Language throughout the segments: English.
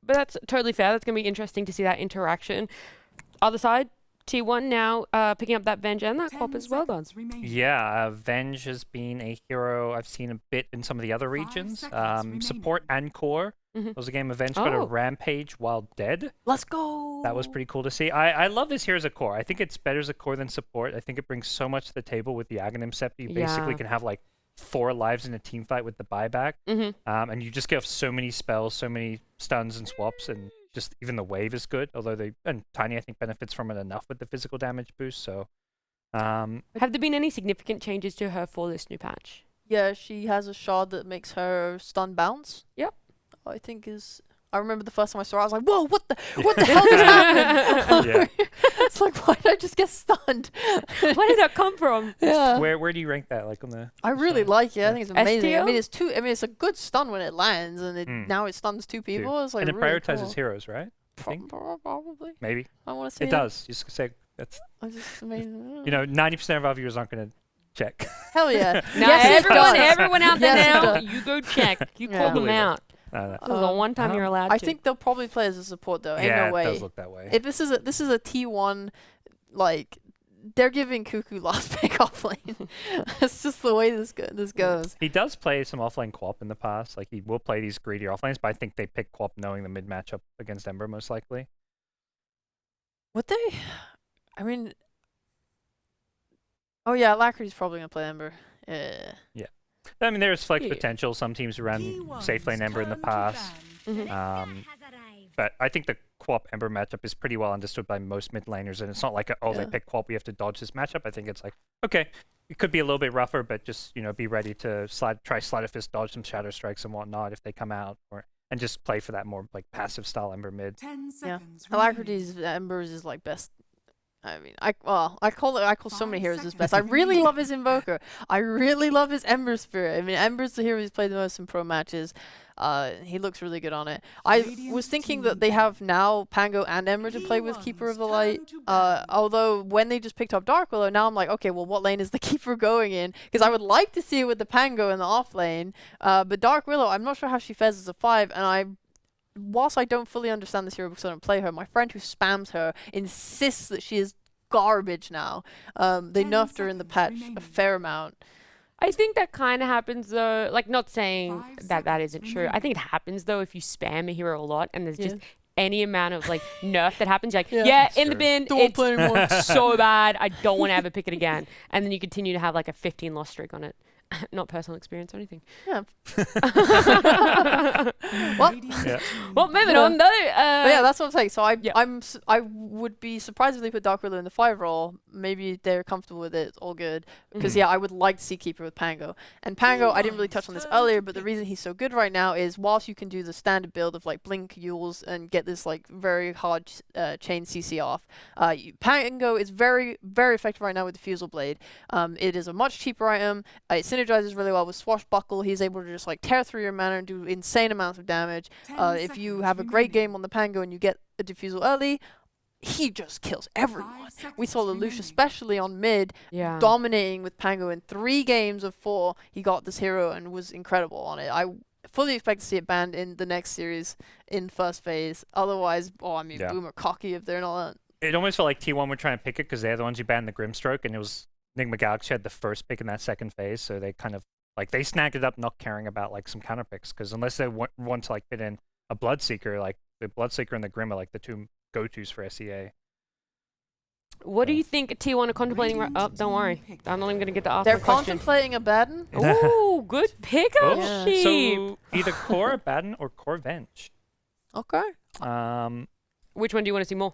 but that's totally fair. That's going to be interesting to see that interaction. Other side, T1 now picking up that Venge and that Quap as well, done. Yeah, Venge has been a hero I've seen a bit in some of the other regions. Support and core. It was a game of Venge got a Rampage while dead. Let's go! That was pretty cool to see. I love this here as a core. I think it's better as a core than support. I think it brings so much to the table with the Aghanim Scepter. You basically can have like 4 lives in a team fight with the buyback. And you just get off so many spells, so many stuns and swaps, and just even the wave is good. Although Tiny I think benefits from it enough with the physical damage boost. So, have there been any significant changes to her for this new patch? Yeah, she has a shard that makes her stun bounce. Yep. I think I remember the first time I saw it, I was like, whoa, what the hell just happened? It's like, why did I just get stunned? Where did that come from? Yeah. Where do you rank that? Like on the? I really like it. I think it's amazing. STO? I mean, it's a good stun when it lands, and now it stuns 2 people. It's like and it really prioritizes cool. heroes, right? Probably. Maybe. I want to say it does. You just say that's. I mean, you know, 90% of our viewers aren't going to check. Hell yeah. Everyone out there now, you go check. You call them out. This is the one time you're allowed to. I think they'll probably play as a support though. Ain't no way. It does look that way. If this is a T1, like they're giving Cuckoo last pick offlane. It's just the way this goes. He does play some offlane Quap in the past. Like he will play these greedier offlanes, but I think they pick Quap knowing the mid matchup against Ember most likely. Would they? I mean, oh yeah, Alacrity's probably gonna play Ember. Yeah. I mean, there's flex potential. Some teams ran safe lane Ember in the past. But I think the Quap Ember matchup is pretty well understood by most mid laners, and it's not like, they pick Quap, we have to dodge this matchup. I think it's like, okay, it could be a little bit rougher, but just, be ready to try Sleight of Fist, dodge some Shadow Strikes and whatnot if they come out, and just play for that more like passive style Ember mid. 10 seconds. Yeah. Alacrity's Embers is like best. I mean, I call so many heroes his best. I really love his Invoker. I really love his Ember Spirit. I mean, Ember's the hero he's played the most in pro matches. He looks really good on it. I was thinking that they have now Pango and Ember to play with Keeper of the Light. Although when they just picked up Dark Willow, now I'm like, okay, well, what lane is the Keeper going in? Because I would like to see it with the Pango in the off lane. But Dark Willow, I'm not sure how she fares as a 5, and whilst I don't fully understand this hero because I don't play her, my friend who spams her insists that she is garbage now. They nerfed her in the patch a fair amount. I think that kind of happens though, like not saying that isn't true. I think it happens though if you spam a hero a lot and there's just any amount of like nerf that happens, you're like, in the bin, it's so bad, I don't want to ever pick it again. And then you continue to have like a 15 loss streak on it. Not personal experience or anything. Yeah. Well, moving on though. But yeah, that's what I'm saying. So I would be surprised if they put Dark Willow in the 5 role. Maybe they're comfortable with it. It's all good. Because I would like to see Keeper with Pango. And Pango, I didn't really touch on this earlier, but the reason he's so good right now is whilst you can do the standard build of like Blink Yules and get this like very hard chain CC off, Pango is very, very effective right now with Diffusal Blade. It is a much cheaper item. It synergizes really well with Swashbuckle. He's able to just like tear through your mana and do insane amounts of damage. If you have a great game on the Pango and you get a Diffusal early, he just kills everyone. We saw Lelouch especially on mid dominating with Pango in 3 games of 4. He got this hero and was incredible on it. I fully expect to see it banned in the next series in first phase. Otherwise, Boom are cocky if they're not. It almost felt like T1 were trying to pick it because they're the ones who banned the Grimstroke, and it was Nigma Galaxy had the first pick in that second phase, so they kind of like they snagged it up, not caring about like some counter picks, because unless they want to like fit in a Bloodseeker, like the Bloodseeker and the Grim are like the 2 go-tos for SEA. What do you think T1 are contemplating? Don't worry, I'm not even gonna get to ask. They're my question. contemplating a Baden. Ooh, good pickup, sheep. So either Core Baden or Core Venge. Okay. Which one do you want to see more?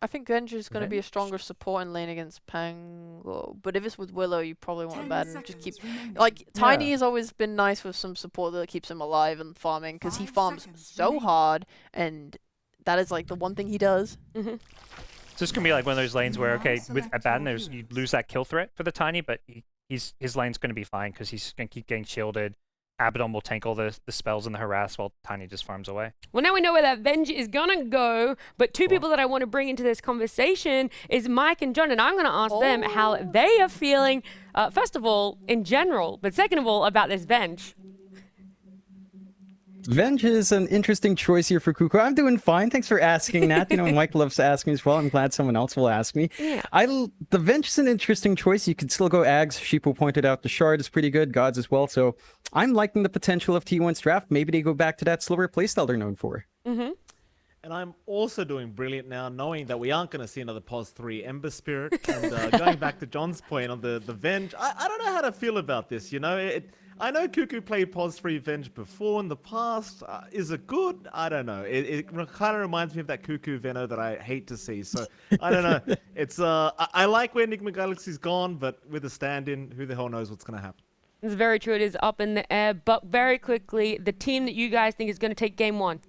I think Venge is going to be a stronger support in lane against Pango. But if it's with Willow, you probably want to Baden. Just keep... Like, Tiny has always been nice with some support that keeps him alive and farming, because he farms so hard, and that is, like, the one thing he does. So this can be, like, one of those lanes where, okay, with a Baden, you lose that kill threat for the Tiny, but his lane's going to be fine, because he's going to keep getting shielded. Abaddon will tank all the spells and the harass while Tiny just farms away. Well, now we know where that Venge is gonna go, but 2 people that I want to bring into this conversation is Mike and John, and I'm gonna ask them how they are feeling, first of all, in general, but second of all, about this Venge. Venge is an interesting choice here for Kuku. I'm doing fine. Thanks for asking that. You know, Mike loves to ask me as well. I'm glad someone else will ask me. Yeah. The Venge is an interesting choice. You could still go Ags. Sheeple pointed out the Shard is pretty good. Gods as well. So I'm liking the potential of T1's draft. Maybe they go back to that slower playstyle they're known for. Mm-hmm. And I'm also doing brilliant now, knowing that we aren't going to see another POS 3 Ember Spirit. And going back to John's point on the Venge, I don't know how to feel about this, you know? I know Kuku played POS 3 Venge before in the past. Is it good? I don't know. It kind of reminds me of that Kuku Venno that I hate to see. So, I don't know. It's I like where Nigma Galaxy's gone, but with a stand-in, who the hell knows what's going to happen. It's very true. It is up in the air. But very quickly, the team that you guys think is going to take game 1.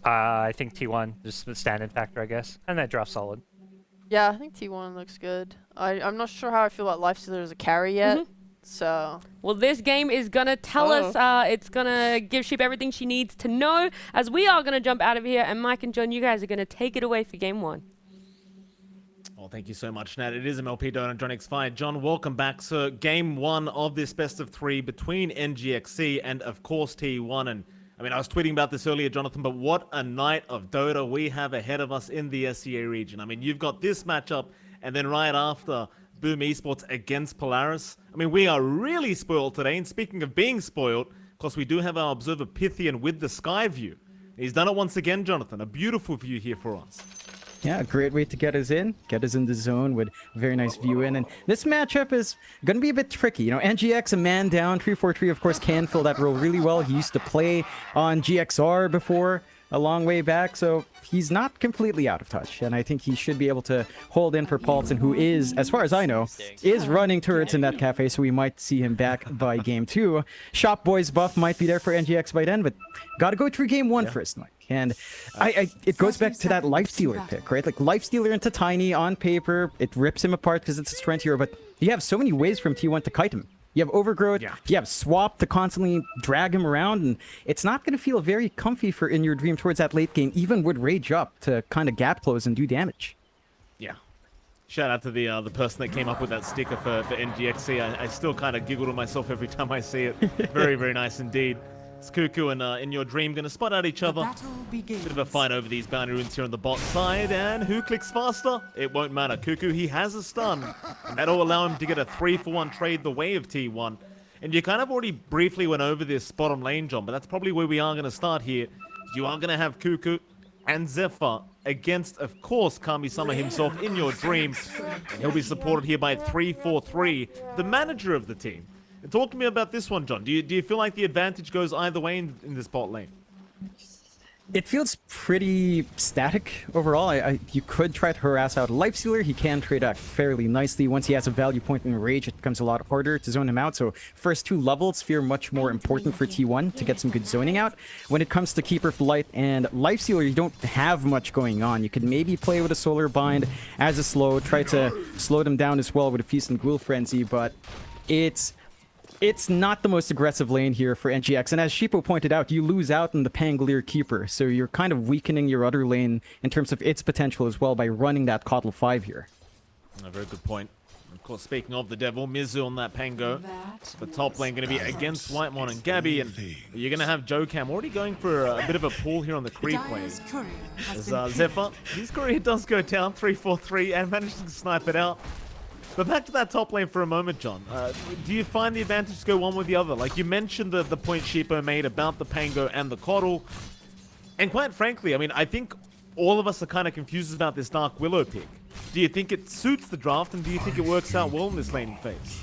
I think T1, just the stand-in factor, I guess. And that draft solid. Yeah, I think T1 looks good. I'm not sure how I feel about Lifestealer as a carry yet. Mm-hmm. So, well, this game is going to tell us, it's going to give Sheep everything she needs to know, as we are going to jump out of here, and Mike and John, you guys are going to take it away for game 1. Well, thank you so much, Nat. It is MLP Donut johnxfire. John, welcome back. So, game 1 of this best of 3 between NGX.SEA and, of course, T1. And, I mean, I was tweeting about this earlier, Jonathan, but what a night of Dota we have ahead of us in the SEA region. I mean, you've got this matchup, and then right after, Boom Esports against Polaris. I mean, we are really spoiled today. And speaking of being spoiled, of course, we do have our observer Pythian with the sky view. He's done it once again, Jonathan. A beautiful view here for us. Yeah, a great way to get us in the zone with a very nice view in. And this matchup is going to be a bit tricky. You know, NGX, a man down, 3-4-3, of course, can fill that role really well. He used to play on GXR before, a long way back, so he's not completely out of touch. And I think he should be able to hold in for Paulson, who is, as far as I know, is running turrets in that cafe, so we might see him back by game 2. Shop Boy's buff might be there for NGX by then, but gotta go through game 1 first, Mike. And it goes back to that Lifestealer pick, right? Like, Lifestealer into Tiny on paper, it rips him apart because it's a strength hero, but you have so many ways from T1 to kite him. You have Overgrowth, you have Swap to constantly drag him around, and it's not going to feel very comfy for In Your Dream towards that late game, even with Rage up to kind of gap close and do damage. Yeah. Shout out to the person that came up with that sticker for NGX.SEA. I still kind of giggle to myself every time I see it. Very, very nice indeed. It's Kuku and In Your Dream going to spot out each other. Bit of a fight over these boundary runes here on the bot side. And who clicks faster? It won't matter. Kuku, he has a stun. And that'll allow him to get a 3-for-1 trade the way of T1. And you kind of already briefly went over this bottom lane, John, but that's probably where we are going to start here. You are going to have Kuku and Zephyr against, of course, Kami-sama himself, In Your Dream. And he'll be supported here by 3-4-3, the manager of the team. Talk to me about this one, John. Do you feel like the advantage goes either way in this bot lane? It feels pretty static overall. You could try to harass out a Lifestealer. He can trade out fairly nicely. Once he has a value point in Rage, it becomes a lot harder to zone him out. So first 2 levels feel much more important for T1 to get some good zoning out. When it comes to Keeper of the Light and Lifestealer, you don't have much going on. You could maybe play with a Solar Bind as a slow, try to slow them down as well with a Feast and Ghoul Frenzy, but it's not the most aggressive lane here for NGX, and as Sheepo pointed out, you lose out on the Pangolier Keeper, so you're kind of weakening your other lane in terms of its potential as well by running that Coddle 5 here. A very good point. Of course, speaking of the devil, Mizu on that Pango. The top lane going to be against Whitemon and Gabby, and you're going to have Jokam already going for a bit of a pull here on the creep wave. As Zephyr, his career does go down, 3-4-3, and manages to snipe it out. But back to that top lane for a moment, John. Do you find the advantage to go one with the other? Like you mentioned the point Sheepo made about the Pango and the Coddle. And quite frankly, I mean, I think all of us are kind of confused about this Dark Willow pick. Do you think it suits the draft, and do you think it works out well in this laning phase?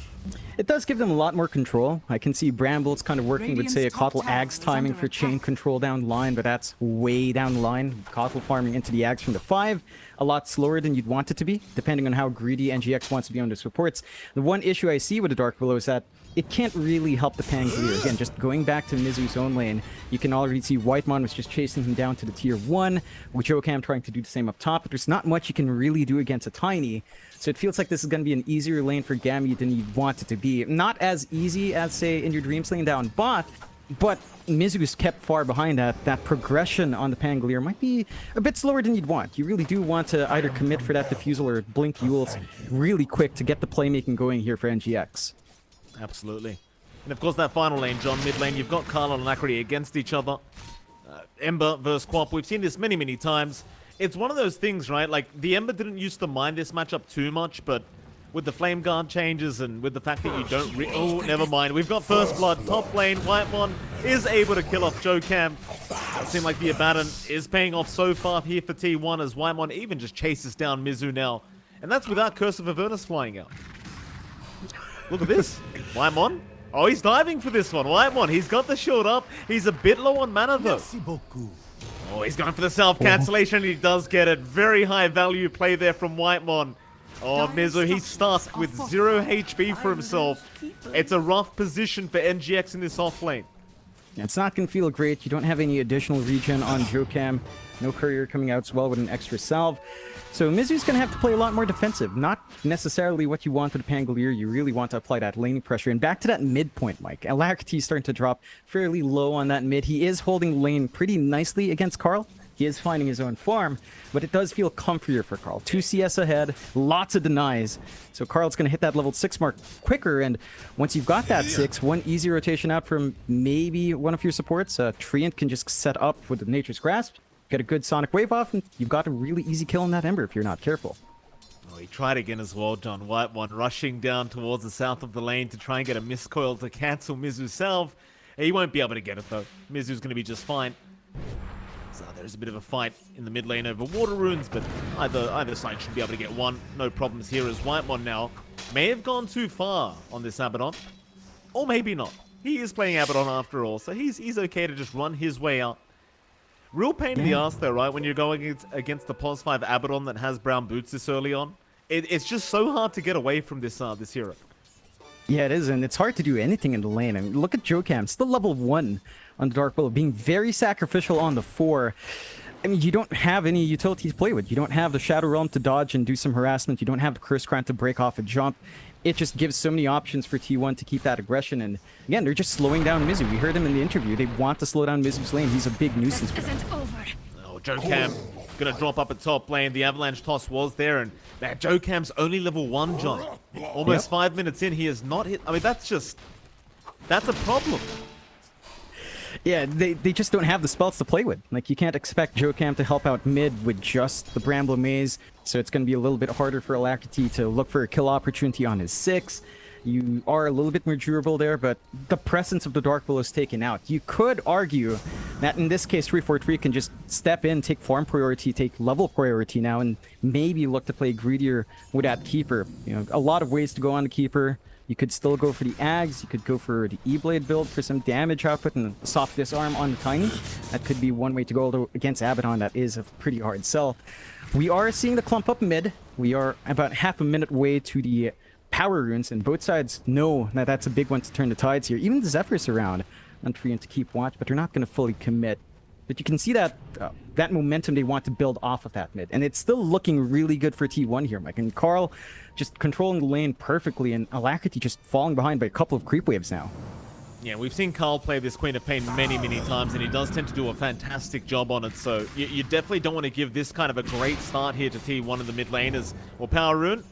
It does give them a lot more control. I can see Brambles kind of working with, say, a Coddle Ags timing for chain control down the line, but that's way down the line. Coddle farming into the Ags from the 5, a lot slower than you'd want it to be, depending on how greedy NGX wants to be on the supports. The one issue I see with the Dark Willow is that it can't really help the Pangolier. Again, just going back to Mizu's own lane, you can already see Whitemon was just chasing him down to the tier 1, with Jokam trying to do the same up top, but there's not much you can really do against a Tiny. So it feels like this is going to be an easier lane for Gammy than you'd want it to be. Not as easy as, say, In Your Dreams laying down, but Mizu's kept far behind that. That progression on the Pangolier might be a bit slower than you'd want. You really do want to either commit for that Diffusal or blink Yules really quick to get the playmaking going here for NGX. Absolutely. And of course, that final lane, John, mid lane, you've got Carl and Alacrity against each other. Ember versus Quap, we've seen this many, many times. It's one of those things, right? Like, the Ember didn't used to mind this matchup too much, but with the Flame Guard changes and with the fact that you don't oh, never mind. We've got First Blood, top lane. Whitemon is able to kill off Jokam. It seems like the Abaddon is paying off so far here for T1 as Whitemon even just chases down Mizu now. And that's without Curse of Avernus flying out. Look at this. Whitemon. Oh, he's diving for this one. Whitemon, he's got the shield up. He's a bit low on mana though. Oh, he's going for the self-cancellation. He does get it. Very high value play there from Whitemon. Oh, Mizu, he's stuck with 0 HP for himself. It's a rough position for NGX in this off lane. It's not going to feel great. You don't have any additional regen on Jokam. No courier coming out as well with an extra salve. So Mizu's going to have to play a lot more defensive. Not necessarily what you want with a Pangolier. You really want to apply that laning pressure. And back to that midpoint, Mike. Alacrity is starting to drop fairly low on that mid. He is holding lane pretty nicely against Carl. He is finding his own farm, but it does feel comfier for Carl. 2 CS ahead, lots of denies. So Carl's going to hit that level 6 mark quicker, and once you've got that 6, one easy rotation out from maybe one of your supports, Treant can just set up with the Nature's Grasp, get a good Sonic Wave off, and you've got a really easy kill on that Ember if you're not careful. Oh, he tried again as well, John. Whitemon rushing down towards the south of the lane to try and get a miscoil to cancel Mizu's salve. He won't be able to get it though. Mizu's going to be just fine. So there's a bit of a fight in the mid lane over water runes, but either side should be able to get one. No problems here as Whitemon now may have gone too far on this Abaddon. Or maybe not. He is playing Abaddon after all, so he's okay to just run his way out. Real pain in the ass though, right? When you're going against the POS 5 Abaddon that has brown boots this early on. It's just so hard to get away from this hero. Yeah, it is, and it's hard to do anything in the lane. I mean, look at Jokam, still level 1 on the Dark Willow, being very sacrificial on the 4. I mean, you don't have any utility to play with. You don't have the Shadow Realm to dodge and do some harassment. You don't have the Curse Crown to break off a jump. It just gives so many options for T1 to keep that aggression, and again, they're just slowing down Mizu. We heard him in the interview. They want to slow down Mizu's lane. He's a big nuisance for them. Oh, Jokam gonna drop up at top lane. The Avalanche toss was there, and man, Jokam's only level 1, John. Almost 5 minutes in, he has not hit. I mean, that's a problem. Yeah, they just don't have the spells to play with. Like, you can't expect Jokam to help out mid with just the Bramble Maze, so it's going to be a little bit harder for Alacrity to look for a kill opportunity on his 6. You are a little bit more durable there, but the presence of the Dark Willow is taken out. You could argue that in this case, 343 can just step in, take farm priority, take level priority now, and maybe look to play greedier with that Keeper. You know, a lot of ways to go on the Keeper. You could still go for the Ags, you could go for the E-Blade build for some damage output and soft disarm on the Tiny. That could be one way to go, although against Abaddon that is a pretty hard sell. We are seeing the clump up mid. We are about half a minute away to the power runes, and both sides know that that's a big one to turn the tides here. Even the Zephyr's around on Treant to keep watch, but they're not going to fully commit. But you can see that that momentum they want to build off of that mid. And it's still looking really good for T1 here, Mike. And Carl just controlling the lane perfectly, and Alacrity just falling behind by a couple of creep waves now. Yeah, we've seen Carl play this Queen of Pain many, many times, and he does tend to do a fantastic job on it. So you definitely don't want to give this kind of a great start here to T1 in the mid lane. As well, Power Rune,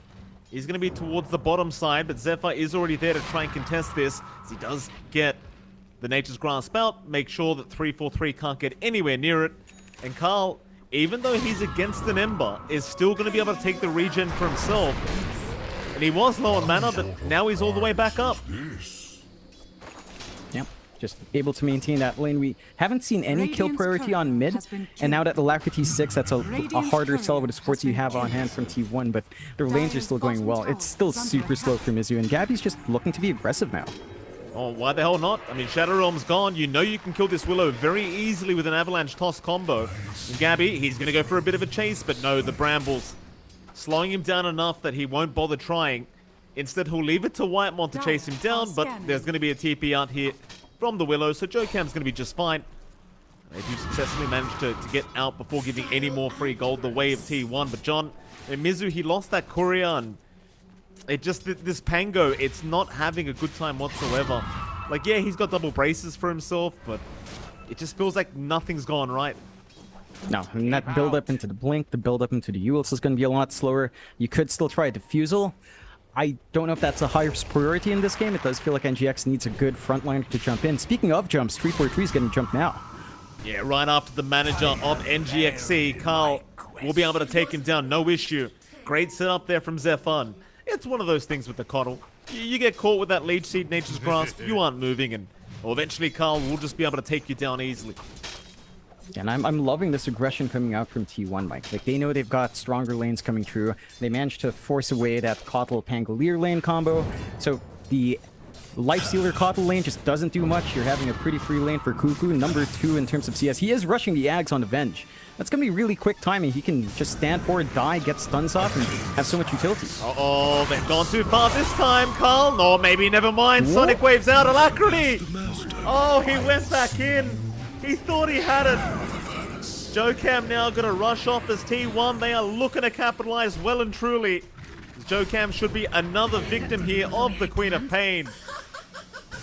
he's going to be towards the bottom side, but Zephyr is already there to try and contest this, as he does get the Nature's Grasp out, make sure that 343 can't get anywhere near it. And Carl, even though he's against an Ember, is still going to be able to take the regen for himself. And he was low on mana, but now he's all the way back up. Yep, just able to maintain that lane. We haven't seen any kill priority on mid, and now that Alacrity 6, that's a harder sell with the supports you have on hand from T1, but their lanes are still going well. It's still super slow for Mizu, and Gabby's just looking to be aggressive now. Oh, why the hell not? I mean, Shadow Realm's gone. You know you can kill this Willow very easily with an Avalanche Toss combo. And Gabby, he's going to go for a bit of a chase, but no, the Brambles slowing him down enough that he won't bother trying. Instead, he'll leave it to Whitemon to chase him down, but there's going to be a TP out here from the Willow, so Jokam's going to be just fine. They do successfully manage to get out before giving any more free gold the way of T1. But John, Mizu, he lost that courier, and it just, this Pango, it's not having a good time whatsoever. Like, yeah, he's got double braces for himself, but it just feels like nothing's gone right. No, and that build up into the Blink, the build up into the Eul's is going to be a lot slower. You could still try a Diffusal. I don't know if that's a highest priority in this game. It does feel like NGX needs a good frontliner to jump in. Speaking of jumps, 343 is getting jumped now. Yeah, right after the manager of NGX.SEA, Carl will be able to take him down, no issue. Great setup there from Zephan. It's one of those things with the Coddle. You get caught with that Leech Seed Nature's Grasp, you aren't moving, and eventually Carl will just be able to take you down easily. And I'm loving this aggression coming out from T1, Mike. Like, they know they've got stronger lanes coming through. They managed to force away that Coddle-Pangolier lane combo. So the Lifestealer Coddle lane just doesn't do much. You're having a pretty free lane for Cuckoo, number 2 in terms of CS. He is rushing the Ags on Avenge. That's going to be really quick timing. He can just stand forward, die, get stuns off, and have so much utility. Uh-oh, they've gone too far this time, Carl. No, maybe never mind. Sonic Wave's out. Alacrity! Oh, he went back in. He thought he had it. JoeCam now going to rush off as T1. They are looking to capitalize well and truly. JoeCam should be another victim here of the Queen of Pain.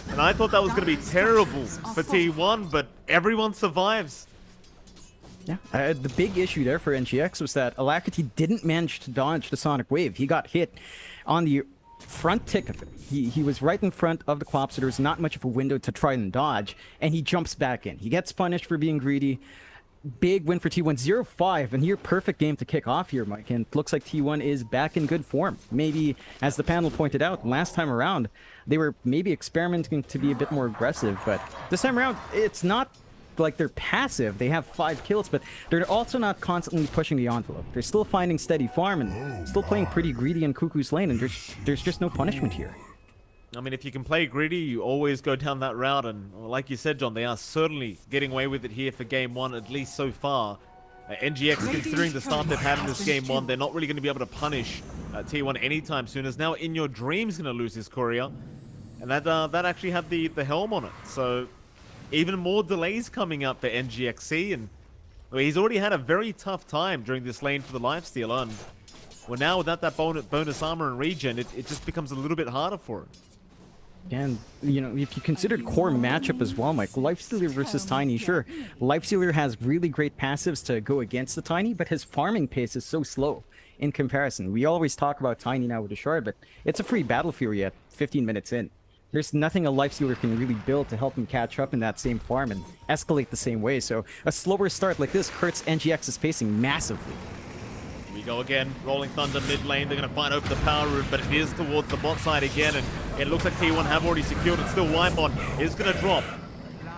And I thought that was going to be terrible for T1, but everyone survives. Yeah, the big issue there for NGX was that Alacrity didn't manage to dodge the Sonic Wave. He got hit on the front tick of it. He was right in front of the Quap, so there was not much of a window to try and dodge, and he jumps back in. He gets punished for being greedy. Big win for T1, 0-5, and here perfect game to kick off here, Mike, and it looks like T1 is back in good form. Maybe, as the panel pointed out, last time around, they were maybe experimenting to be a bit more aggressive, but this time around, it's not like they're passive. They have 5 kills, but they're also not constantly pushing the envelope. They're still finding steady farm and still playing pretty greedy in Cuckoo's lane, and there's just no punishment here. I mean, if you can play greedy, you always go down that route, and like you said, John, they are certainly getting away with it here for Game 1, at least so far. NGX, considering the start they've had in this Game 1, they're not really going to be able to punish T1 anytime soon, as now In Your Dream's going to lose his courier, and that actually had the helm on it, so even more delays coming up for NGX.SEA, and he's already had a very tough time during this lane for the Lifestealer, and well, now without that bonus armor and regen, it just becomes a little bit harder for him. And, you know, if you considered core matchup as well, Mike, Lifestealer versus Tiny, sure, Lifestealer has really great passives to go against the Tiny, but his farming pace is so slow in comparison. We always talk about Tiny now with the Shard, but it's a free Battle Fury at 15 minutes in. There's nothing a Lifestealer can really build to help him catch up in that same farm and escalate the same way, so a slower start like this hurts NGX's pacing massively. Here we go again, Rolling Thunder mid lane, they're going to find over the power route, but it is towards the bot side again, and it looks like T1 have already secured it. Still Winebot is going to drop.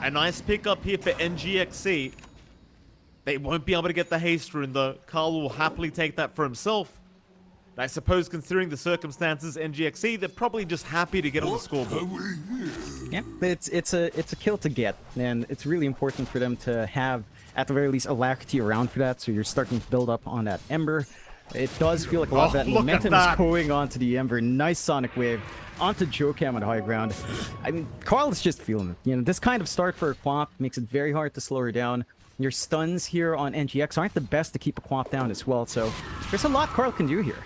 A nice pickup here for NGX.SEA. They won't be able to get the haste rune though. Carl will happily take that for himself. And I suppose considering the circumstances, NGX.SEA, they're probably just happy to get on the scoreboard. Yeah, but it's a kill to get, and it's really important for them to have, at the very least, Alacrity around for that, so you're starting to build up on that Ember. It does feel like a lot of that momentum is going onto the Ember. Nice Sonic Wave onto JoeCam on high ground. I mean, Carl is just feeling it. You know, this kind of start for a Quap makes it very hard to slow her down. Your stuns here on NGX aren't the best to keep a Quap down as well, so there's a lot Carl can do here.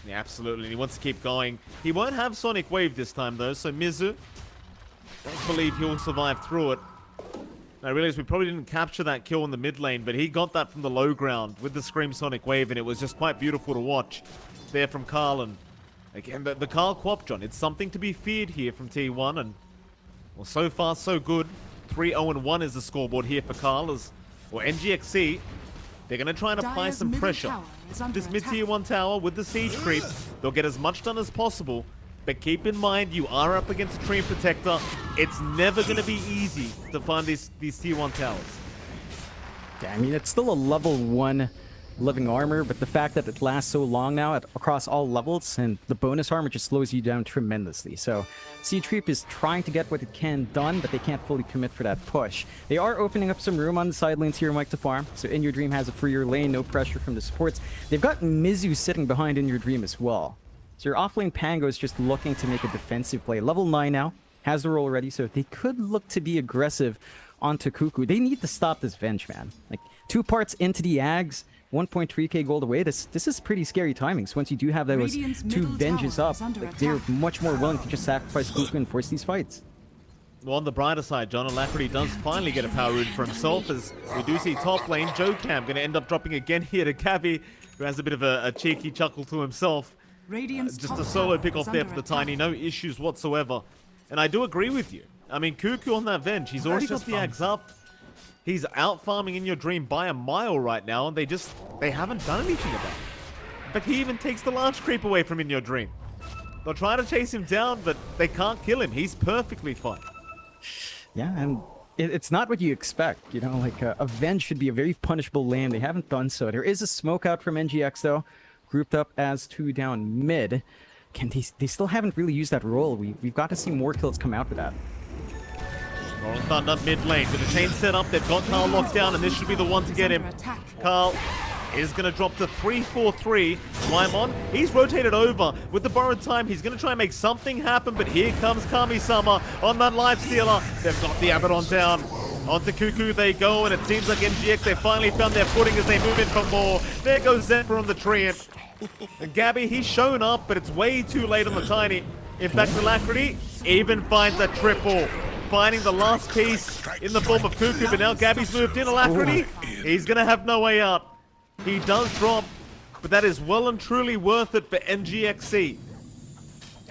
Yeah, absolutely. He wants to keep going. He won't have Sonic Wave this time, though, so Mizu does believe he'll survive through it. I realize we probably didn't capture that kill in the mid lane, but he got that from the low ground with the Scream Sonic Wave, and it was just quite beautiful to watch there from Carl. And again, the Carl Quap, John, it's something to be feared here from T1, and well, so far so good. 3-0-1 is the scoreboard here for Carl, as well, NGX.SEA, they're going to try and apply some pressure. This mid-tier 1 tower with the siege creep, they'll get as much done as possible, but keep in mind you are up against a Treant Protector. It's never going to be easy to find these tier 1 towers. Yeah, I mean, it's still a level 1 living armor, but the fact that it lasts so long now across all levels, and the bonus armor just slows you down tremendously. So Siege Creep is trying to get what it can done, but they can't fully commit for that push. They are opening up some room on the side lanes here, Mike, to farm. So In Your Dream has a freer lane, no pressure from the supports. They've got Mizu sitting behind In Your Dream as well. So your offlane Pango is just looking to make a defensive play. Level 9 now, has the roll ready, so they could look to be aggressive onto Cuckoo. They need to stop this Venge, man. Like, 2 parts into the Ags, 1.3k gold away. This is pretty scary timings. Once you do have those 2 Venges up, like, they're much more willing to just sacrifice Cuckoo and force these fights. Well, on the brighter side, John Alacrity does finally get a power rune for himself, as we do see top lane JoeCam going to end up dropping again here to Cavi, who has a bit of a cheeky chuckle to himself. Just a solo pick off there for the Tiny, no issues whatsoever. And I do agree with you. I mean, Cuckoo on that Venge, he's already got the Ags up. He's out farming In Your Dream by a mile right now, and they haven't done anything about it. In fact, he even takes the large creep away from In Your Dream. They'll try to chase him down, but they can't kill him. He's perfectly fine. Yeah, and it's not what you expect. You know, like a Venge should be a very punishable lane. They haven't done so. There is a smoke out from NGX, though, grouped up as 2 down mid. They still haven't really used that role. We've got to see more kills come out with that. Rolling Thunder mid lane. With the chain set up, they've got Carl locked down, and this should be the one to get him. Carl is going to drop to 3-4-3. Lymon, he's rotated over. With the borrowed time, he's going to try and make something happen, but here comes Kami-sama on that Lifestealer. They've got the Abaddon down. Onto Cuckoo they go, and it seems like NGX, they finally found their footing as they move in for more. There goes Zephyr on the Treant. And Gabby, he's shown up, but it's way too late on the Tiny. In fact, Alacrity even finds a triple. Finding the last piece in the form of Cuckoo, but now Gabby's moved in. Alacrity, he's going to have no way out. He does drop, but that is well and truly worth it for NGX.SEA.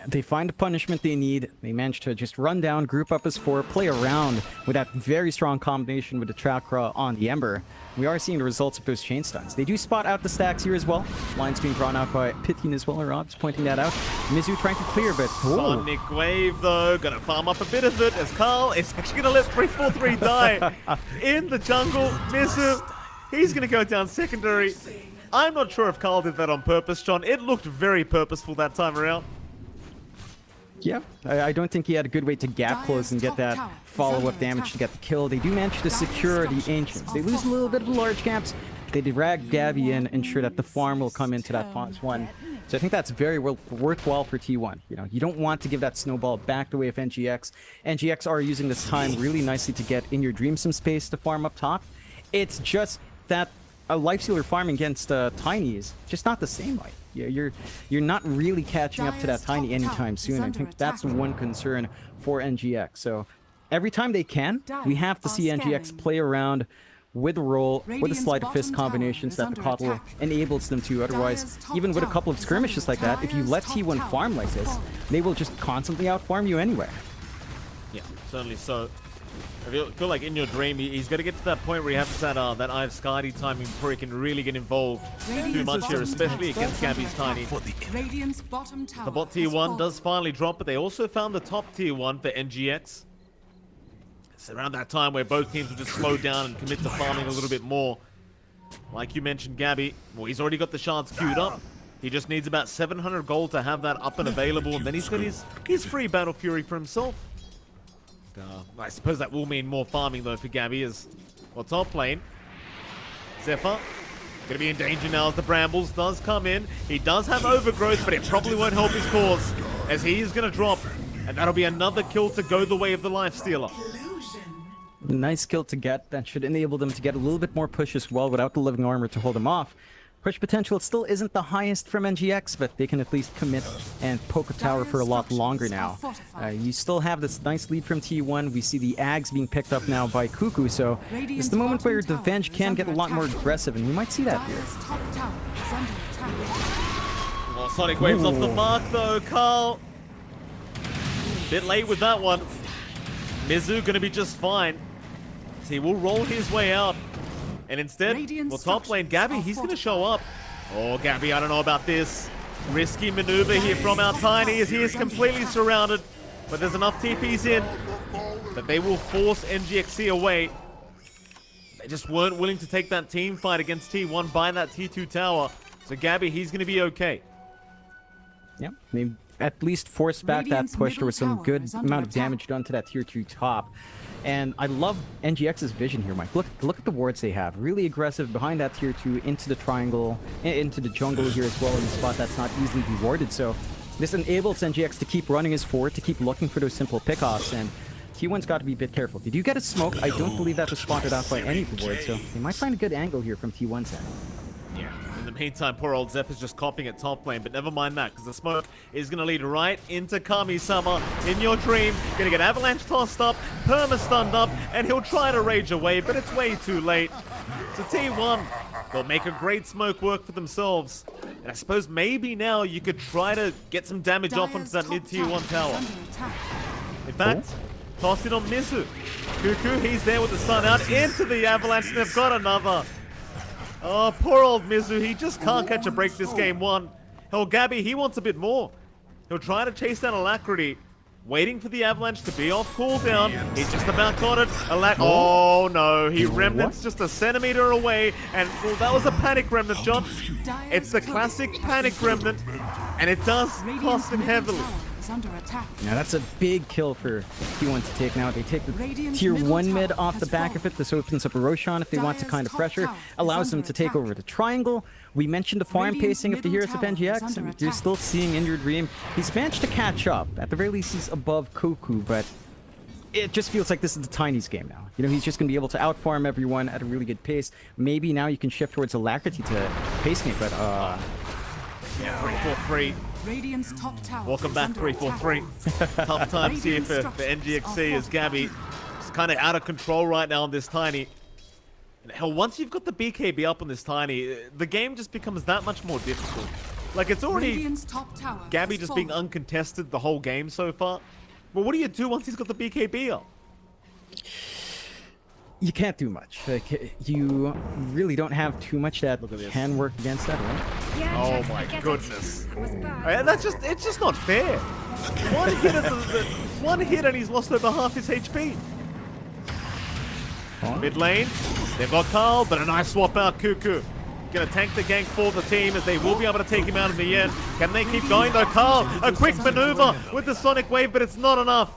They find the punishment they need. They manage to just run down, group up as 4, play around with that very strong combination with the Chakra on the Ember. We are seeing the results of those chain stuns. They do spot out the stacks here as well. Lines being drawn out by Pitin as well, or Rob's pointing that out. Mizu trying to clear, but Sonic Wave though, gonna farm up a bit of it as Carl is actually gonna let 3-4-3 die in the jungle. Mizu, he's gonna go down secondary. I'm not sure if Carl did that on purpose, John. It looked very purposeful that time around. Yeah, I don't think he had a good way to gap close and get that follow-up damage to get the kill. They do manage to secure the Ancients. They lose a little bit of the large gaps. They drag Gabby in, ensure that the farm will come into that pause 1. So I think that's very worthwhile for T1. You know, you don't want to give that snowball back the way of NGX. NGX are using this time really nicely to get In Your Dream some space to farm up top. It's just that a Lifestealer farming against Tiny is just not the same. Like, you're not really catching up to that Tiny anytime soon. I think that's one concern for NGX. So every time they can, we have to see NGX play around with the roll, with the sleight of fist combinations that the Kotl enables them to. Otherwise, even with a couple of skirmishes like that, if you let T1 farm like this, they will just constantly outfarm you anyway. Yeah, certainly so. I feel like In Your Dream, he's got to get to that point where he has that Eye of Skadi timing before he can really get involved too much here, especially against Gabby's Tiny. The bot tier 1 does finally drop, but they also found the top tier 1 for NGX. It's around that time where both teams will just slow down and commit to farming a little bit more. Like you mentioned, Gabby, well, he's already got the shards queued up. He just needs about 700 gold to have that up and available, and then he's got his free Battle Fury for himself. I suppose that will mean more farming though for Gabby as well. Top lane, Zephyr gonna be in danger now as the Brambles does come in. He does have overgrowth, but it probably won't help his cause as he is gonna drop, and that'll be another kill to go the way of the Lifestealer. Nice kill to get. That should enable them to get a little bit more push as well without the living armor to hold them off. Push potential still isn't the highest from NGX, but they can at least commit and poke a tower for a lot longer now. You still have this nice lead from T1. We see the Ags being picked up now by Cuckoo, so it's the moment where the Venge can get a lot more aggressive, and we might see that here. Well, Sonic Wave's off the mark though, Carl. Bit late with that one. Mizu gonna be just fine. So he will roll his way out. And instead, well, top lane, Gabby, he's going to show up. Oh, Gabby, I don't know about this. Risky maneuver here from our Tiny as he is completely surrounded. But there's enough TPs in that they will force NGX.SEA away. They just weren't willing to take that team fight against T1 by that T2 tower. So Gabby, he's going to be okay. Yep, they at least forced back that push. There was some good amount of damage done to that tier 2 top. And I love NGX's vision here, Mike. Look at the wards they have. Really aggressive behind that tier 2, into the triangle, into the jungle here as well, in a spot that's not easily rewarded. So this enables NGX to keep running his forward, to keep looking for those simple pickoffs. And T1's got to be a bit careful. Did you get a smoke? I don't believe that was spotted out by any of the wards, so they might find a good angle here from T1's end. Yeah. In the meantime, poor old Zephyr's just copying at top lane, but never mind that, because the smoke is going to lead right into Kami-sama. In Your Dream, going to get avalanche tossed up, perma stunned up, and he'll try to rage away, but it's way too late. So T1, they'll make a great smoke work for themselves. And I suppose maybe now you could try to get some damage off onto that mid-tier 1 tower. In fact, toss it on Mizu. Cuckoo, he's there with the sun out into the avalanche, and they've got another. Oh, poor old Mizu, he just can't catch a break this game 1. Hell, Gabby, he wants a bit more. He'll try to chase down Alacrity, waiting for the avalanche to be off cooldown. He's just about got it. Oh no, he remnants just a centimeter away, and well, that was a panic remnant, John. It's the classic panic remnant, and it does cost him heavily. Now that's a big kill for T1 to take now. They take the tier 1 mid off the back of it. This opens up a Roshan if they want to kind of pressure. Allows them to take over the triangle. We mentioned the farm pacing of the heroes of NGX, and you're still seeing In Your Dream. He's managed to catch up. At the very least, he's above Koku, but it just feels like this is the Tiny's game now. You know, he's just going to be able to outfarm everyone at a really good pace. Maybe now you can shift towards Alacrity to pace me, but Yeah, 3-4-3. Welcome back, 3-4-3. Tough times here for NGX.SEA as Gabby is kind of out of control right now on this Tiny. And hell, once you've got the BKB up on this Tiny, the game just becomes that much more difficult. Like, it's already Gabby just being uncontested the whole game so far. But what do you do once he's got the BKB up? You can't do much. Like, you really don't have too much that can work against that, right? Oh my goodness. It's just not fair. One hit, one hit and he's lost over half his HP. Mid lane, they've got Carl, but a nice swap out, Cuckoo. Gonna tank the gank for the team as they will be able to take him out in the end. Can they keep going though? Carl, a quick maneuver with the Sonic Wave, but it's not enough.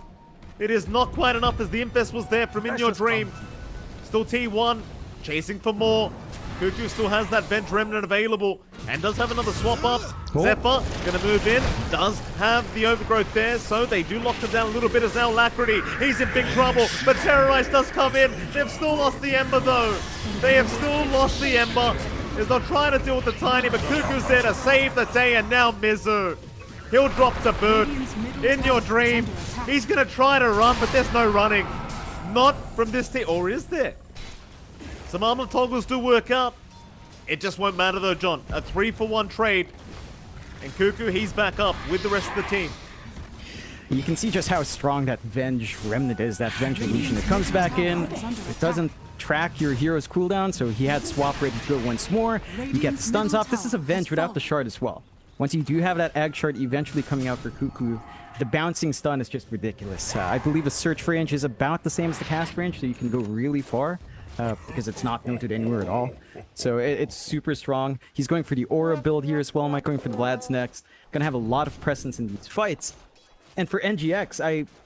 It is not quite enough as the Infest was there from In Your Dream. Still T1, chasing for more. Cuckoo still has that bench remnant available and does have another swap up. Zephyr gonna move in, does have the overgrowth there, so they do lock them down a little bit as now Alacrity. He's in big trouble, but Terrorize does come in. They've still lost the Ember though. They have still lost the Ember as they're trying to deal with the Tiny, but Cuckoo's there to save the day, and now Mizu. He'll drop to boot. In Your Dream. He's gonna try to run, but there's no running. Not from this team, or is there? Some armor toggles do work out. It just won't matter though, John. A 3-for-1 trade. And Cuckoo, he's back up with the rest of the team. You can see just how strong that Venge Remnant is, that Venge Illusion. It comes back in, it doesn't track your hero's cooldown, so he had swap ready to go once more. You get the stuns off. This is a Venge without the shard as well. Once you do have that Ag shard eventually coming out for Cuckoo, the bouncing stun is just ridiculous. I believe a search range is about the same as the cast range, so you can go really far. Because it's not noted anywhere at all. So it's super strong. He's going for the Aura build here as well. Mike going for the Vlad's next. Gonna have a lot of presence in these fights. And for NGX,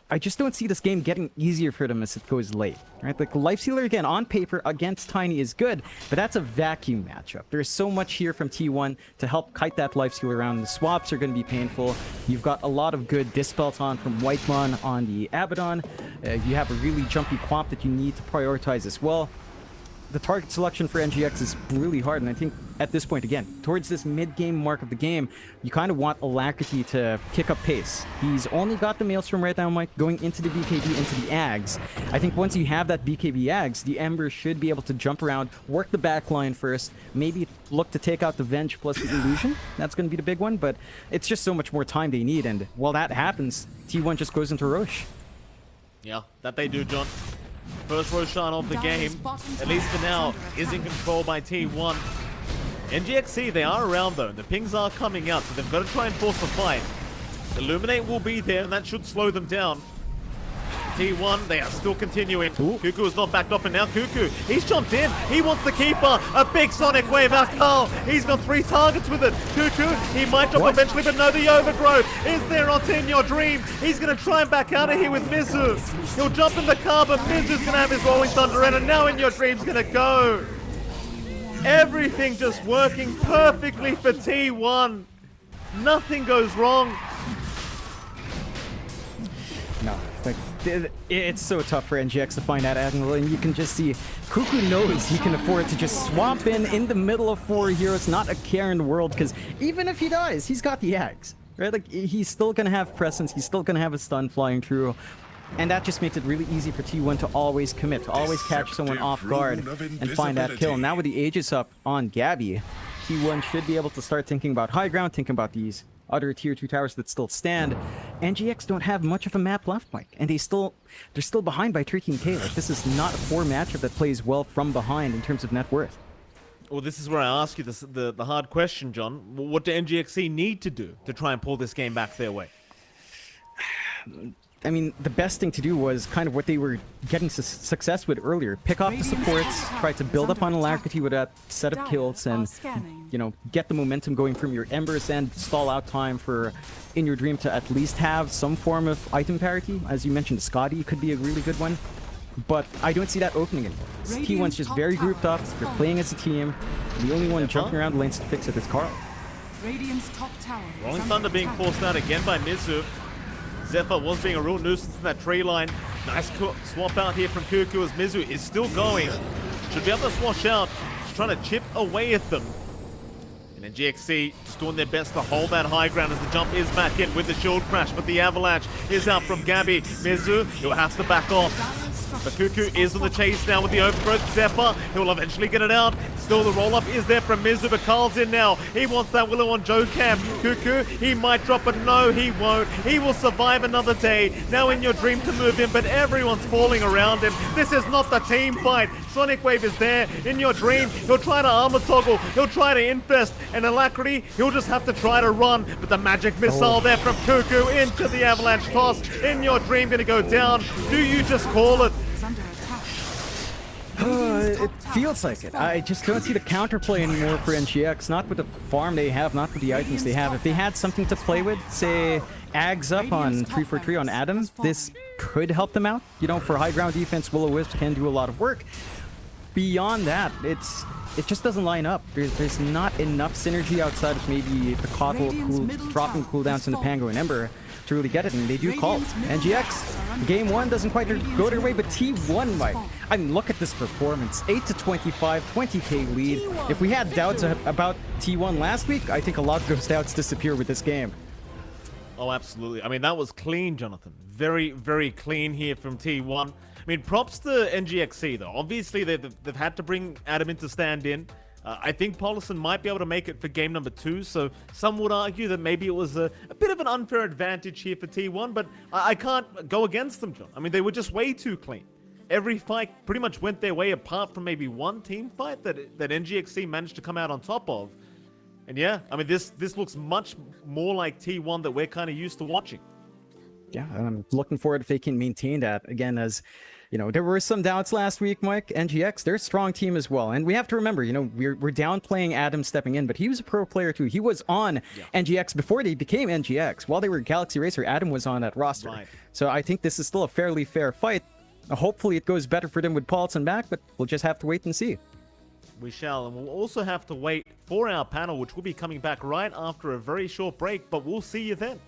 I just don't see this game getting easier for them as it goes late. Right? Like, Lifestealer, again, on paper against Tiny is good, but that's a vacuum matchup. There's so much here from T1 to help kite that Lifestealer around. The swaps are going to be painful. You've got a lot of good Dispels on from Whitemon on the Abaddon. You have a really jumpy Quamp that you need to prioritize as well. The target selection for NGX is really hard, and I think at this point, again, towards this mid-game mark of the game, you kind of want Alacrity to kick up pace. He's only got the Maelstrom right now, Mike, going into the BKB, into the Ags. I think once you have that BKB Ags, the Ember should be able to jump around, work the back line first, maybe look to take out the Venge plus the Illusion. That's going to be the big one, but it's just so much more time they need, and while that happens, T1 just goes into Roche. Yeah, that they do, John. First Roshan of the game, at least for now, is in control by T1. NGX.SEA, they are around though, and the pings are coming out, so they've got to try and force the fight. Illuminate will be there, and that should slow them down. T1, they are still continuing. Cuckoo is not backed off, and now Cuckoo, he's jumped in. He wants the keeper. A big Sonic Wave out Carl. He's got 3 targets with it. Cuckoo, he might drop eventually, but no, the overgrowth is there onto In Your Dream. He's going to try and back out of here with Mizu. He'll jump in the car, but Mizu's going to have his Rolling Thunder, and now In Your Dream's going to go. Everything just working perfectly for T1. Nothing goes wrong. No, like, it's so tough for NGX to find that angle, and you can just see Cuckoo knows he can afford to just swap in the middle of 4 heroes, not a care in the world, because even if he dies, he's got the Ags, right? Like, he's still gonna have presence, he's still gonna have a stun flying through. And that just makes it really easy for T1 to always commit, to always catch someone off guard and find that kill. Now with the Aegis up on Gabby, T1 should be able to start thinking about high ground, thinking about these other tier 2 towers that still stand. NGX don't have much of a map left, Mike, and they're still behind by 13k. Like, this is not a poor matchup that plays well from behind in terms of net worth. Well, this is where I ask you the hard question, John. What do NGX.SEA need to do to try and pull this game back their way? I mean, the best thing to do was kind of what they were getting success with earlier. Pick off the supports, try to build up on alacrity with that set of kills, and, you know, get the momentum going from your Embers and stall out time for In Your Dream to at least have some form of item parity. As you mentioned, Scotty could be a really good one. But I don't see that opening anymore. T1's just very grouped up, they're playing as a team. The only one jumping around the lanes to fix it is Carl. Rolling Thunder being forced out again by Mizu. Zephyr was being a real nuisance in that tree line. Nice swap out here from Cuckoo as Mizu is still going. Should be able to swash out. Just trying to chip away at them. And then NGX.SEA just doing their best to hold that high ground as the jump is back in with the shield crash. But the avalanche is out from Gabby. Mizu, he'll have to back off. But Cuckoo is on the chase now with the overgrowth. Zephyr, he'll eventually get it out. Still the roll-up is there from Mizu, but Carl's in now. He wants that Willow on Joe Cam. Cuckoo, he might drop, but no, he won't. He will survive another day. Now In Your Dream to move in, but everyone's falling around him. This is not the team fight. Sonic Wave is there. In Your Dream, he'll try to armor toggle. He'll try to infest. And Alacrity, he'll just have to try to run. But the magic missile there from Cuckoo into the avalanche toss. In Your Dream gonna go down. Do you just call it? It feels like it. I just don't see the counterplay anymore for NGX. Not with the farm they have, not with the items they have. If they had something to play with, say Ags up on 343 on Adam, this could help them out. You know, for high ground defense, Will-O-Wisp can do a lot of work. Beyond that, it just doesn't line up. There's not enough synergy outside of maybe the Coddle dropping cooldowns in the Pango and Ember to really get it, and they do call. NGX, game 1 doesn't quite go their way, but T1 might. I mean, look at this performance. 8-25, 20k lead. If we had doubts about T1 last week, I think a lot of those doubts disappear with this game. Oh, absolutely. I mean, that was clean, Jonathan. Very, very clean here from T1. I mean, props to NGX.SEA, though. Obviously, they've had to bring Adam in to stand in. I think Paulison might be able to make it for game number 2, so some would argue that maybe it was a bit of an unfair advantage here for T1, but I can't go against them, John. I mean, they were just way too clean. Every fight pretty much went their way apart from maybe one team fight that NGX.SEA managed to come out on top of. And yeah, I mean, this looks much more like T1 that we're kind of used to watching. Yeah, I'm looking forward if they can maintain that. Again, as you know, there were some doubts last week, Mike. NGX, they're a strong team as well. And we have to remember, you know, we're downplaying Adam stepping in, but he was a pro player too. He was on NGX before they became NGX. While they were Galaxy Racer, Adam was on that roster. Right. So I think this is still a fairly fair fight. Hopefully it goes better for them with Paulson back, but we'll just have to wait and see. We shall, and we'll also have to wait for our panel, which will be coming back right after a very short break, but we'll see you then.